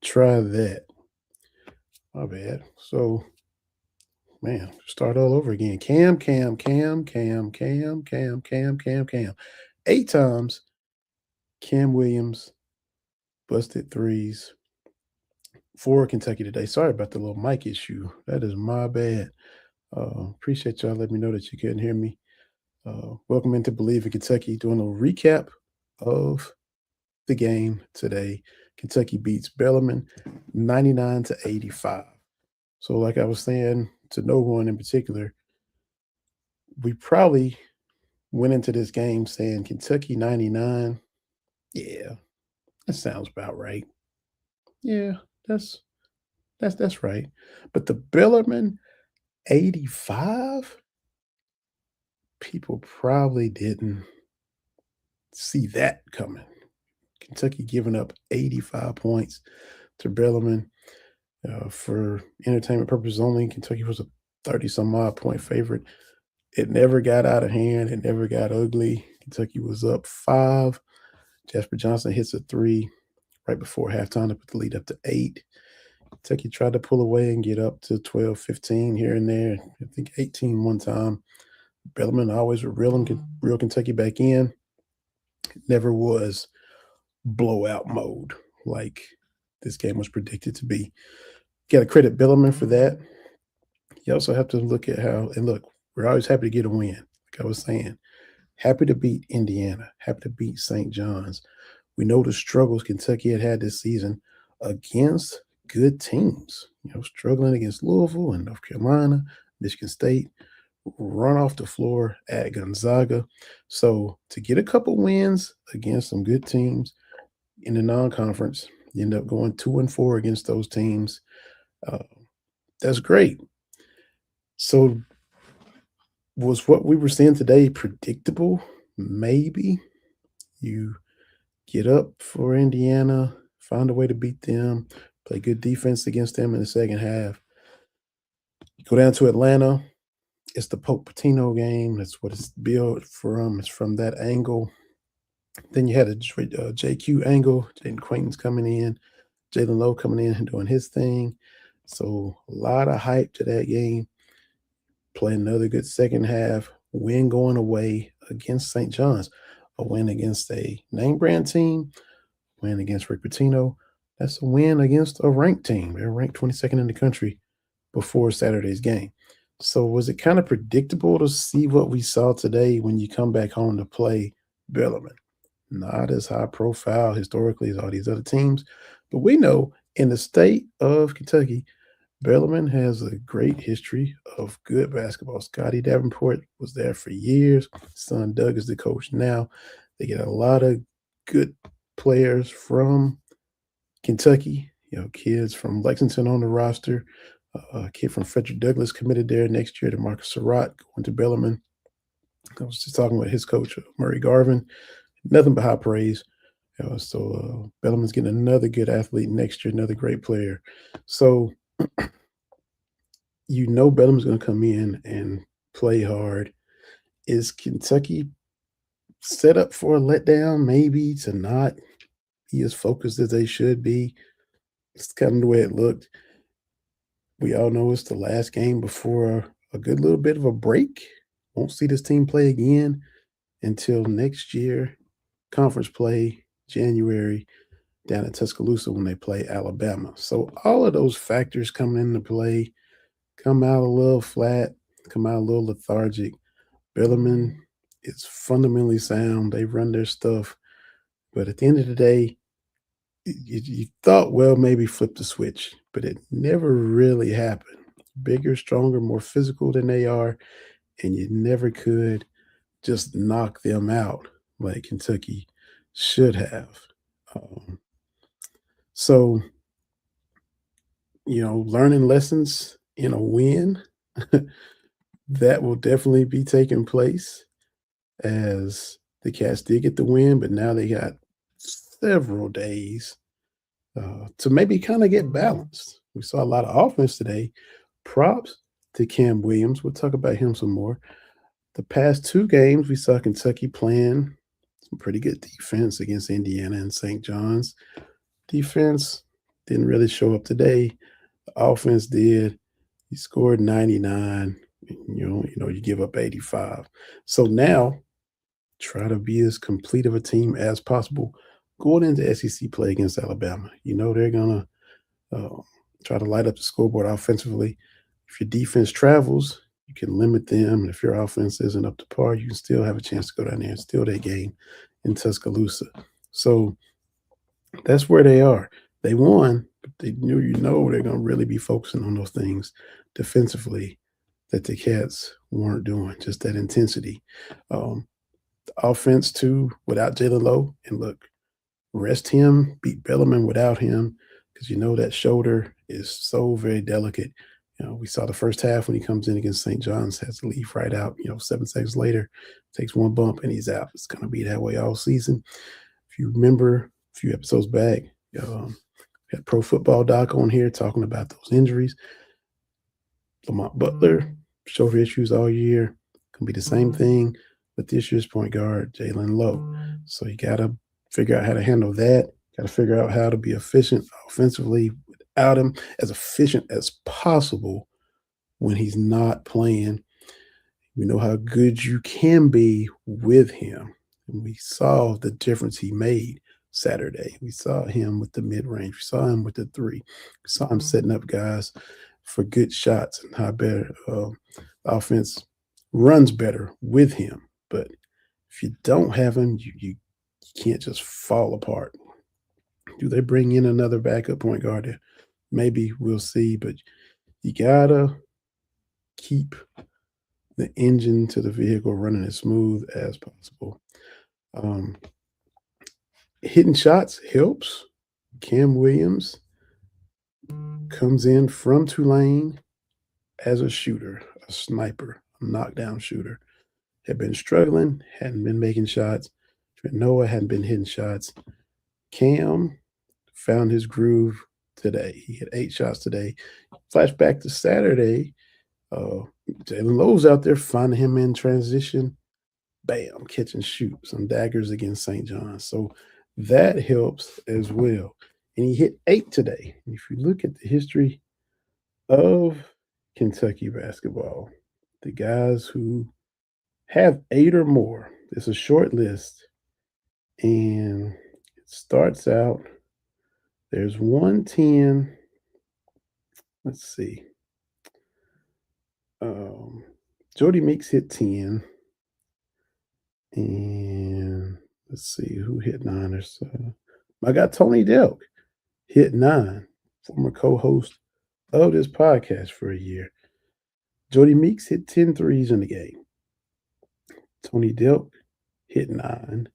try that. My bad. So, man, start all over again. Cam. 8 times Cam Williams busted threes for Kentucky today. Sorry about the little mic issue. That is my bad. Appreciate y'all letting me know that you couldn't hear me. Welcome into Believe in Kentucky. Doing a recap of the game today. Kentucky beats Bellarmine 99-85. So, like I was saying to no one in particular, we probably went into this game saying Kentucky 99. Yeah, that sounds about right. Yeah, that's that's right. But the Bellarmine 85, people probably didn't see that coming. Kentucky giving up 85 points to Bellarmine. For entertainment purposes only, Kentucky was a 30 some odd point favorite. It never got out of hand. It never got ugly. Kentucky was up 5. Jasper Johnson hits a 3 right before halftime to put the lead up to 8. Kentucky tried to pull away and get up to 12, 15 here and there. I think 18 one time. Bellarmine always would reel Kentucky back in. It never was blowout mode like this game was predicted to be. Got to credit Bellarmine for that. You also have to look at how, and look, we're always happy to get a win. Like I was saying, happy to beat Indiana, happy to beat St. John's. We know the struggles Kentucky had this season against good teams. Struggling against Louisville and North Carolina, Michigan State, run off the floor at Gonzaga. So to get a couple wins against some good teams in the non-conference, you end up going 2-4 against those teams. That's great. So was what we were seeing today predictable? Maybe. You get up for Indiana, find a way to beat them, play good defense against them in the second half. You go down to Atlanta. It's the Pope Patino game. That's what it's built from. It's from that angle. Then you had a JQ angle. Jaden Quainton's coming in. Jalen Lowe coming in and doing his thing. So a lot of hype to that game. Play another good second half. Win going away against St. John's. A win against a name brand team. Win against Rick Pitino. That's a win against a ranked team. They're ranked 22nd in the country before Saturday's game. So was it kind of predictable to see what we saw today when you come back home to play Bellarmine? Not as high profile historically as all these other teams, but we know in the state of Kentucky, Bellarmine has a great history of good basketball. Scotty Davenport was there for years. Son Doug is the coach now. They get a lot of good players from Kentucky, kids from Lexington on the roster. A kid from Frederick Douglass committed there next year to Marcus Surratt going to Bellarmine. I was just talking with his coach, Murray Garvin. Nothing but high praise. So Bellarmine's getting another good athlete next year, another great player. So Bellarmine's going to come in and play hard. Is Kentucky set up for a letdown? Maybe to not be as focused as they should be. It's kind of the way it looked. We all know it's the last game before a good little bit of a break. Won't see this team play again until next year. Conference play, January, down in Tuscaloosa when they play Alabama. So all of those factors coming into play, come out a little flat, come out a little lethargic. Bellarmine is fundamentally sound. They run their stuff. But at the end of the day, you thought, well, maybe flip the switch, but it never really happened. Bigger, stronger, more physical than they are, and you never could just knock them out like Kentucky should have. So, learning lessons in a win, that will definitely be taking place as the Cats did get the win, but now they got several days to maybe kind of get balanced. We saw a lot of offense today. Props to Kam Williams. We'll talk about him some more. The past 2 games, we saw Kentucky playing some pretty good defense against Indiana and St. John's. Defense didn't really show up today. The offense did. You scored 99. You give up 85. So now try to be as complete of a team as possible going into SEC play against Alabama. You know they're gonna uh, try to light up the scoreboard offensively. If your defense travels, you can limit them. And if your offense isn't up to par, you can still have a chance to go down there and steal that game in Tuscaloosa. So that's where they are. They won, but they knew they're going to really be focusing on those things defensively that the Cats weren't doing, just that intensity. The offense, too, without Jalen Lowe. And look, rest him, beat Bellarmine without him, because that shoulder is so very delicate. We saw the first half when he comes in against St. John's, has to leave right out. 7 seconds later, takes one bump and he's out. It's going to be that way all season. If you remember a few episodes back, had Pro Football Doc on here talking about those injuries. Lamont Butler, shoulder issues all year. Can be the same thing with this year's point guard, Jalen Lowe. So you got to figure out how to handle that. Got to figure out how to be efficient offensively without him, as efficient as possible when he's not playing. We know how good you can be with him. And we saw the difference he made Saturday. We saw him with the mid-range. We saw him with the three. We saw him setting up guys for good shots and how better offense runs better with him. But if you don't have him, you can't just fall apart. Do they bring in another backup point guard? Maybe, we'll see. But you gotta keep the engine to the vehicle running as smooth as possible. Hitting shots helps. Kam Williams comes in from Tulane as a shooter, a sniper, a knockdown shooter. Had been struggling, hadn't been making shots. Noah hadn't been hitting shots. Cam found his groove today. He had 8 shots today. Flashback to Saturday. Jalen Lowe's out there finding him in transition. Bam, catch and shoot. Some daggers against St. John's. So that helps as well. And he hit 8 today. If you look at the history of Kentucky basketball, the guys who have 8 or more, it's a short list. And it starts out, there's 110. Let's see. Jody Meeks hit 10. And let's see who hit 9 or so. I got Tony Delk hit 9, former co-host of this podcast for a year. Jody Meeks hit 10 threes in the game. Tony Delk hit 9.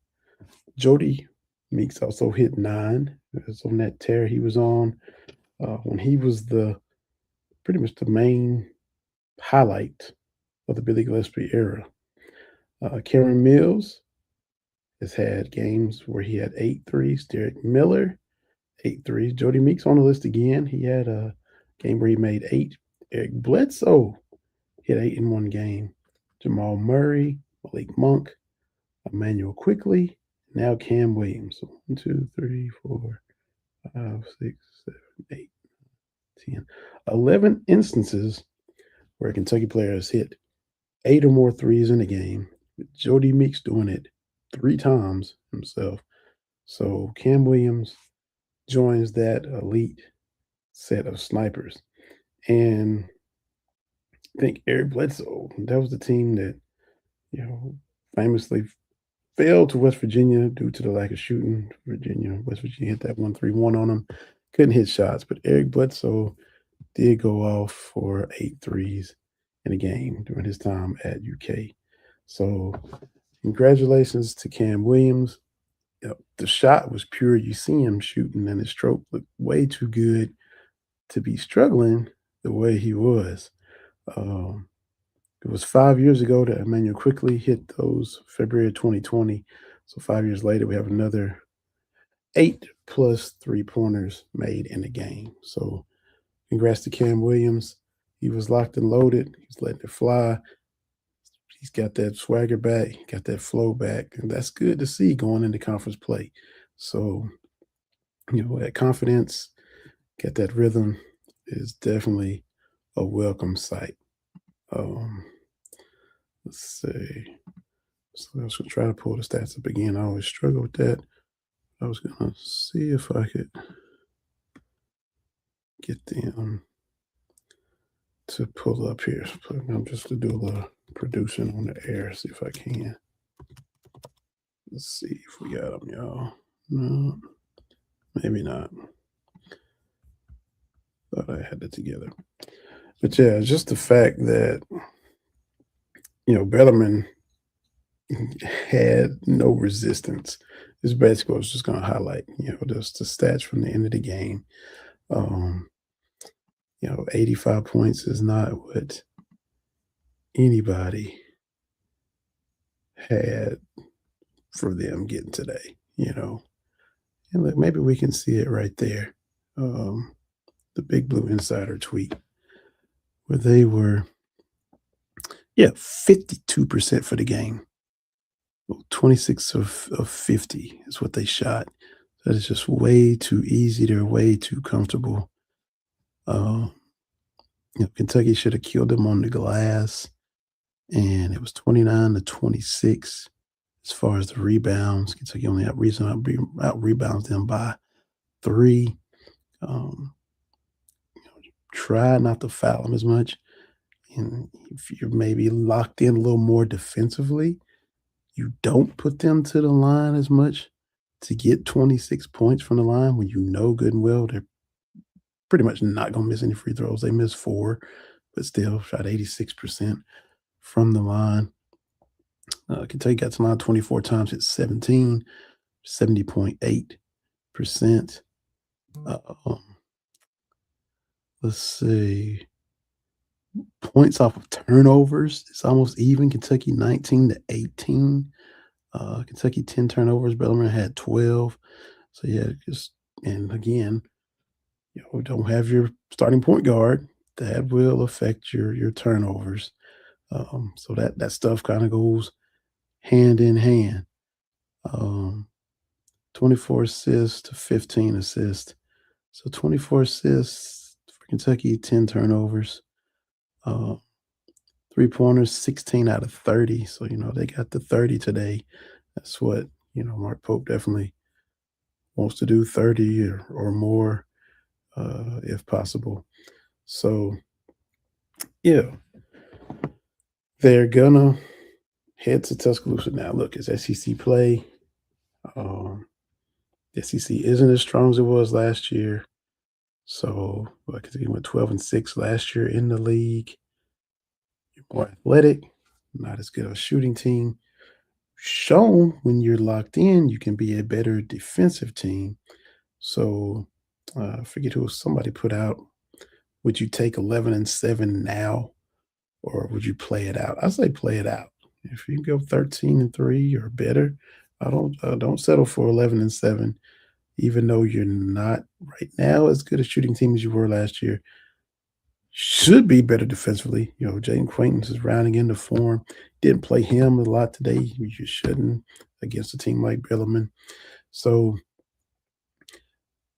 Jody Meeks also hit 9. It was on that tear he was on when he was pretty much the main highlight of the Billy Gillispie era. Cameron Mills has had games where he had 8 threes. Derek Miller, 8 threes. Jody Meeks on the list again. He had a game where he made 8. Eric Bledsoe hit 8 in one game. Jamal Murray, Malik Monk, Emmanuel Quickly, now Kam Williams. So 1, 2, 3, 4, 5, 6, 7, 8, 10. 11 instances where Kentucky players hit 8 or more threes in a game, with Jody Meeks doing it 3 times himself. So Kam Williams joins that elite set of snipers. And I think Eric Bledsoe, that was the team that, famously failed to West Virginia due to the lack of shooting. West Virginia hit that 1-3-1 on them. Couldn't hit shots, but Eric Bledsoe did go off for 8 threes in a game during his time at UK. So congratulations to Kam Williams. The shot was pure. You see him shooting, and his stroke looked way too good to be struggling the way he was. It was 5 years ago that Emmanuel Quickly hit those, February 2020. So 5 years later, we have another 8+ 3-pointers made in the game. So congrats to Kam Williams. He was locked and loaded. He's letting it fly. He's got that swagger back, got that flow back, and that's good to see going into conference play. So, that confidence Get that rhythm is definitely a welcome sight. Um, let's see. So I was gonna try to pull the stats up again. I always struggle with that. I was gonna see if I could get them to pull up here. I'm just to do a little producing on the air, see if I can. Let's see if we got them, y'all. No, maybe not. Thought I had it together. But yeah, just the fact that, Bellarmine had no resistance is basically what I was just going to highlight, just the stats from the end of the game. Um, 85 points is not what anybody had for them getting today. And look, maybe we can see it right there. The Big Blue Insider tweet where they were, 52% for the game. 26 of 50 is what they shot. That is just way too easy. They're way too comfortable. Uh, Kentucky should have killed them on the glass, and it was 29-26 as far as the rebounds. Kentucky only out rebounds them by 3. Um, try not to foul them as much, and if you're maybe locked in a little more defensively, you don't put them to the line as much to get 26 points from the line when you know good and well they're pretty much not going to miss any free throws. They missed 4, but still shot 86% from the line. Kentucky got to the line 24 times, hit 17, 70.8%. Let's see. Points off of turnovers, it's almost even. Kentucky 19-18. Kentucky 10 turnovers. Bellarmine had 12. So yeah, and again, don't have your starting point guard. That will affect your turnovers. So that stuff kind of goes hand in hand. 24 assists to 15 assists. So 24 assists for Kentucky, 10 turnovers. 3-pointers, 16 out of 30. So, they got the 30 today. That's what, Mark Pope definitely wants to do, 30 or more, if possible. So, yeah, they're gonna head to Tuscaloosa now. Look, it's SEC play. The SEC isn't as strong as it was last year. So, because he went 12-6 last year in the league. You're more athletic, not as good of a shooting team. Shown when you're locked in, you can be a better defensive team. So, I forget who somebody put out. Would you take 11-7 now, or would you play it out? I say play it out. If you go 13-3 or better, don't settle for 11-7. Even though you're not right now as good a shooting team as you were last year, should be better defensively. Jaden Quaintance is rounding into form. Didn't play him a lot today. You shouldn't against a team like Bellarmine. So,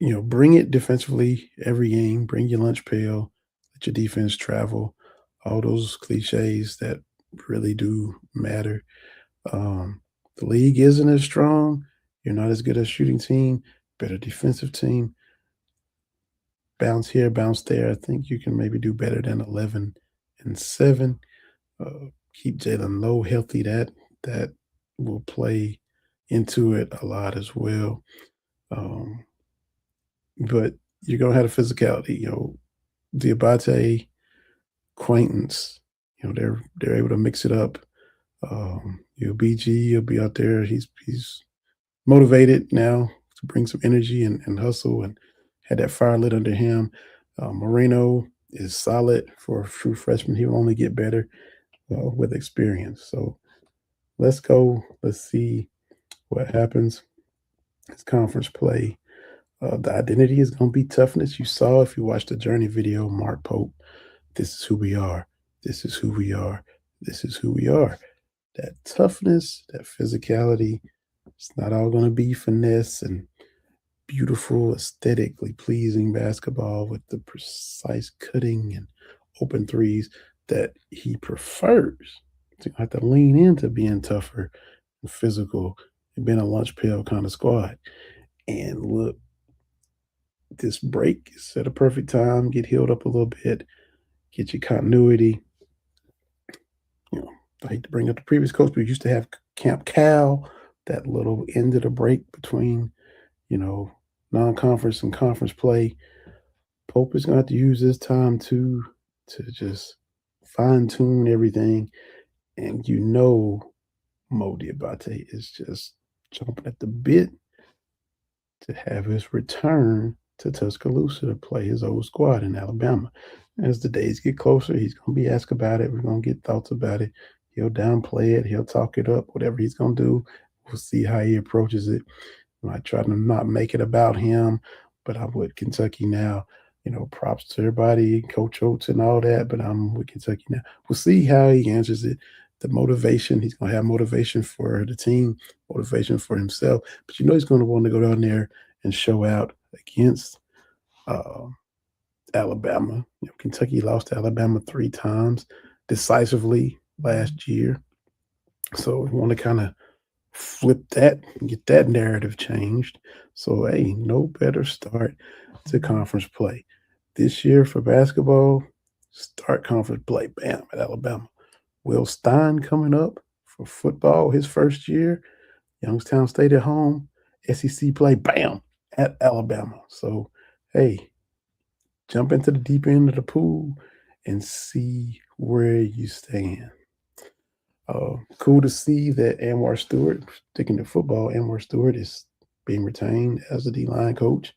bring it defensively every game. Bring your lunch pail. Let your defense travel. All those cliches that really do matter. The league isn't as strong. You're not as good a shooting team. Better defensive team. Bounce here, bounce there. I think you can maybe do better than 11-7. Keep Jalen Lowe healthy. That will play into it a lot as well. But you're gonna have the physicality. Diabate, Quaintance. They're able to mix it up. BG will be out there. He's motivated now to bring some energy and hustle, and had that fire lit under him. Moreno is solid for a true freshman. He will only get better with experience. So let's go. Let's see what happens. It's conference play. The identity is going to be toughness. You saw if you watched the Journey video, Mark Pope. This is who we are. This is who we are. This is who we are. That toughness, that physicality. It's not all going to be finesse and beautiful, aesthetically pleasing basketball with the precise cutting and open threes that he prefers. To have to lean into being tougher and physical and being a lunch pail kind of squad. And look, this break is at a perfect time. Get healed up a little bit, get your continuity. You know, I hate to bring up the previous coach, but we used to have Camp Cal, that little end of the break between, you know, non-conference and conference play. Pope is gonna have to use this time to just fine-tune everything. And Mo Diabate is just chomping at the bit to have his return to Tuscaloosa to play his old squad in Alabama. As the days get closer, he's going to be asked about it. We're going to get thoughts about it. He'll downplay it. He'll talk it up. Whatever he's going to do, we'll see how he approaches it. I try to not make it about him, but I'm with Kentucky now. Props to everybody, Coach Oates and all that, but I'm with Kentucky now. We'll see how he answers it. The motivation, he's going to have motivation for the team, motivation for himself, but he's going to want to go down there and show out against uh, Alabama. Kentucky lost to Alabama 3 times decisively last year. So we want to kind of flip that and get that narrative changed. So, hey, no better start to conference play. This year for basketball, start conference play, bam, at Alabama. Will Stein coming up for football, his first year. Youngstown State at home. SEC play, bam, at Alabama. So, hey, jump into the deep end of the pool and see where you stand. Cool to see that Anwar Stewart, sticking to football, Anwar Stewart is being retained as the D-line coach.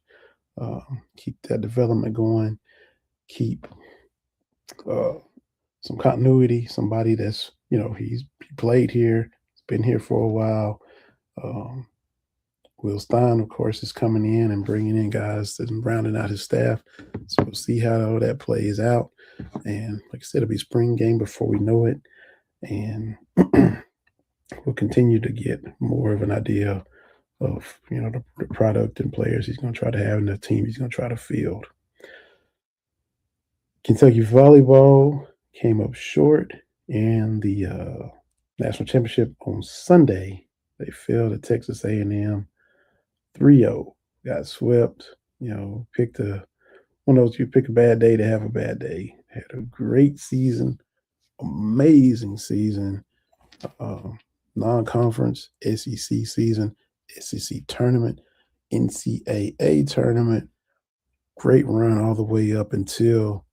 Keep that development going. Keep some continuity. Somebody that's, he played here, he's been here for a while. Will Stein, of course, is coming in and bringing in guys and rounding out his staff. So we'll see how all that plays out. And like I said, it'll be spring game before we know it. And we'll continue to get more of an idea of, the product and players he's going to try to have in the team he's going to try to field. Kentucky volleyball came up short in the national championship on Sunday. They fell to Texas A&M 3-0. Got swept. Picked one of those, you pick a bad day to have a bad day. Had a great season, amazing season. Non-conference SEC season, SEC tournament, NCAA tournament. Great run all the way up until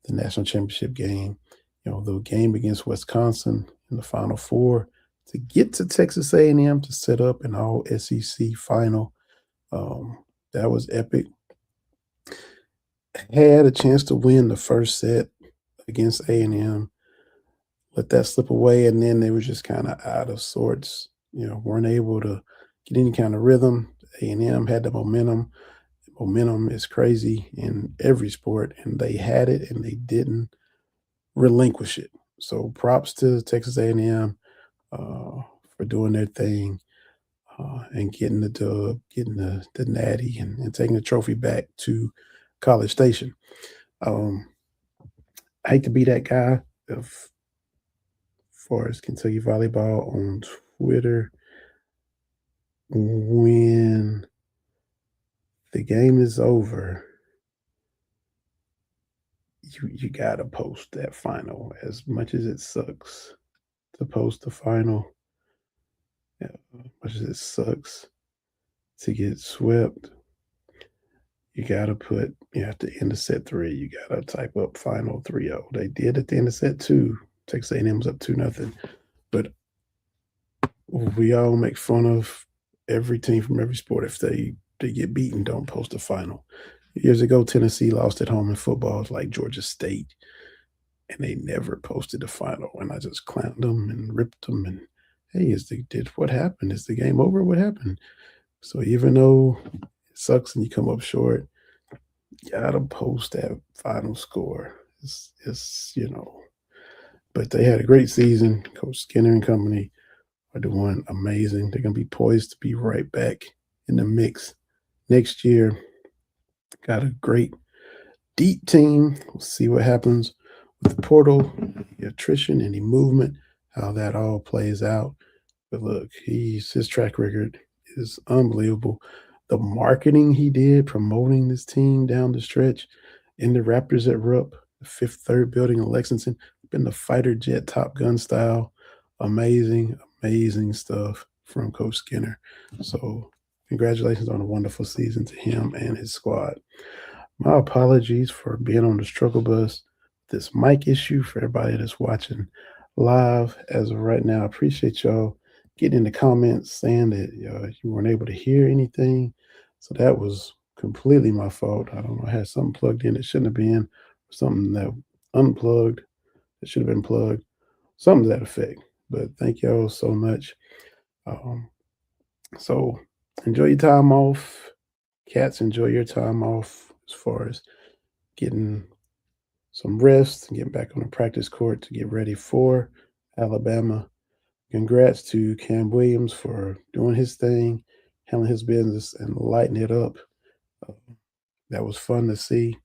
the national championship game. The game against Wisconsin in the Final Four to get to Texas A&M to set up an all SEC final. That was epic. Had a chance to win the first set against A&M. Let that slip away, and then they were just kind of out of sorts. Weren't able to get any kind of rhythm. A&M had the momentum. Momentum is crazy in every sport, and they had it, and they didn't relinquish it. So props to Texas A&M for doing their thing and getting the dub, getting the natty, and taking the trophy back to College Station. I hate to be that guy of far as Kentucky volleyball on Twitter. When the game is over, you gotta post that final. As much as it sucks to post the final, as much as it sucks to get swept, you gotta put, at the end of set 3, you gotta type up final 3-0. They did at the end of set 2. Texas A&M was up 2-0. But we all make fun of every team from every sport if they get beaten, don't post a final. Years ago, Tennessee lost at home in football like Georgia State, and they never posted the final. And I just clowned them and ripped them. And hey, what happened? Is the game over? What happened? So even though it sucks and you come up short, you gotta post that final score. It's But they had a great season. Coach Skinner and company are doing amazing. They're gonna be poised to be right back in the mix next year. Got a great deep team. We'll see what happens with the portal, the attrition, any movement, how that all plays out. But look, his track record is unbelievable. The marketing he did promoting this team down the stretch in the Raptors at Rupp, the Fifth Third building in Lexington, been the fighter jet Top Gun style. Amazing, amazing stuff from Coach Skinner. So congratulations on a wonderful season to him and his squad. My apologies for being on the struggle bus. This mic issue for everybody that's watching live as of right now. I appreciate y'all getting in the comments saying that you weren't able to hear anything. So that was completely my fault. I don't know. I had something plugged in that shouldn't have been, or something that unplugged that should have been plugged, something to that effect. But thank y'all so much. Um, so enjoy your time off. Cats, enjoy your time off as far as getting some rest and getting back on the practice court to get ready for Alabama. Congrats to Kam Williams for doing his thing, handling his business, and lighting it up. Uh, that was fun to see,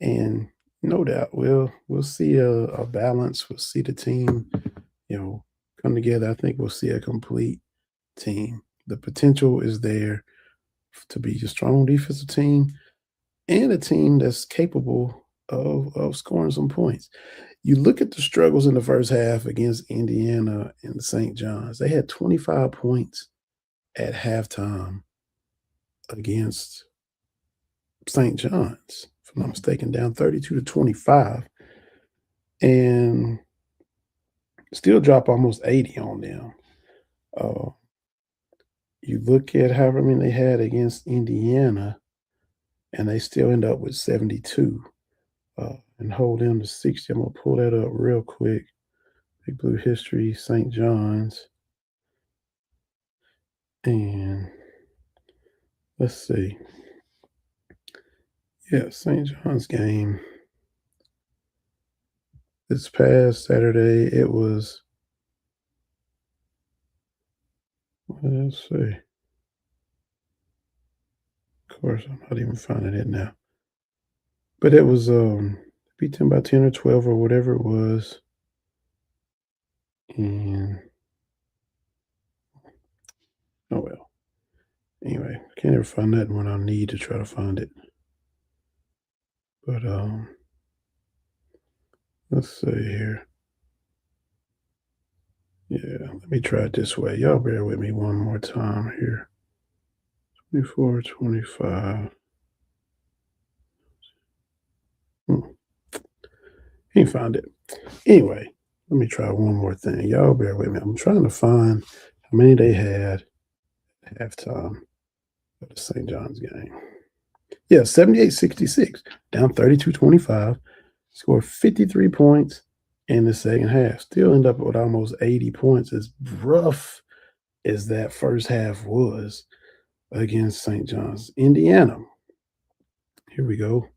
and no doubt we'll see a balance. We'll see the team, come together. I think we'll see a complete team. The potential is there to be a strong defensive team and a team that's capable of scoring some points. You look at the struggles in the first half against Indiana and St. John's. They had 25 points at halftime against St. John's, if I'm not mistaken, down 32-25, and still drop almost 80 on them. You look at however many they had against Indiana, and they still end up with 72 and hold them to 60. I'm going to pull that up real quick. Big Blue History, St. John's. And let's see. Yeah, St. John's game this past Saturday, it was, let's see. Of course, I'm not even finding it now. But it was beat them by 10 or 12 or whatever it was. And oh well. Anyway, can't ever find that when I need to try to find it. But let's see here. Yeah, let me try it this way. Y'all bear with me one more time here. 24, 25. Can't find it. Anyway, let me try one more thing. Y'all bear with me. I'm trying to find how many they had at halftime of the St. John's game. Yeah, 78-66, down 32-25. Scored 53 points in the second half. Still end up with almost 80 points. As rough as that first half was against St. John's. Indiana. Here we go.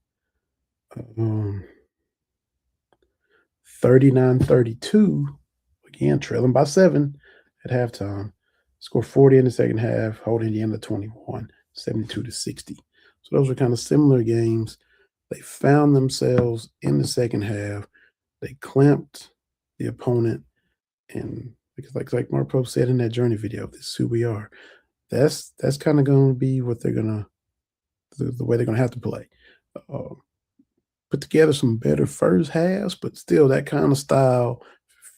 39-32. Again, trailing by 7 at halftime. Scored 40 in the second half, hold Indiana 21, 72-60. So those were kind of similar games. They found themselves in the second half. They clamped the opponent, and because like Mark Pope said in that journey video, this is who we are. That's kind of going to be what they're gonna the way they're gonna have to play. Put together some better first halves, but still that kind of style.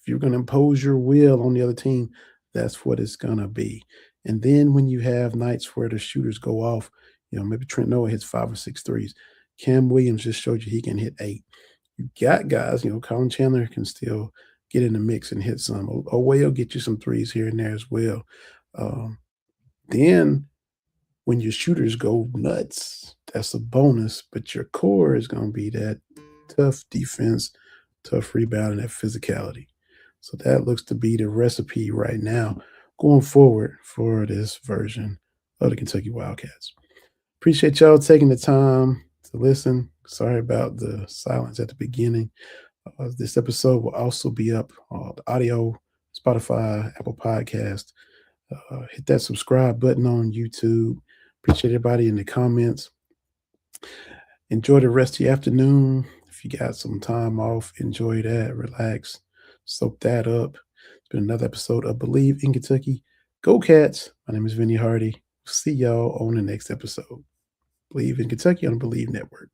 If you're going to impose your will on the other team, that's what it's going to be. And then when you have nights where the shooters go off, maybe Trent Noah hits 5 or 6 threes. Kam Williams just showed you he can hit 8. You got guys, Colin Chandler can still get in the mix and hit some. Owell get you some threes here and there as well. Then when your shooters go nuts, that's a bonus, but your core is going to be that tough defense, tough rebound, and that physicality. So that looks to be the recipe right now going forward for this version of the Kentucky Wildcats. Appreciate y'all taking the time to listen. Sorry about the silence at the beginning. This episode will also be up on the audio, Spotify, Apple Podcast. Hit that subscribe button on YouTube. Appreciate everybody in the comments. Enjoy the rest of your afternoon. If you got some time off, enjoy that, relax, soak that up. It's been another episode of Believe in Kentucky. Go Cats. My name is Vinny Hardy. See y'all on the next episode. Believe in Kentucky on the Believe Network.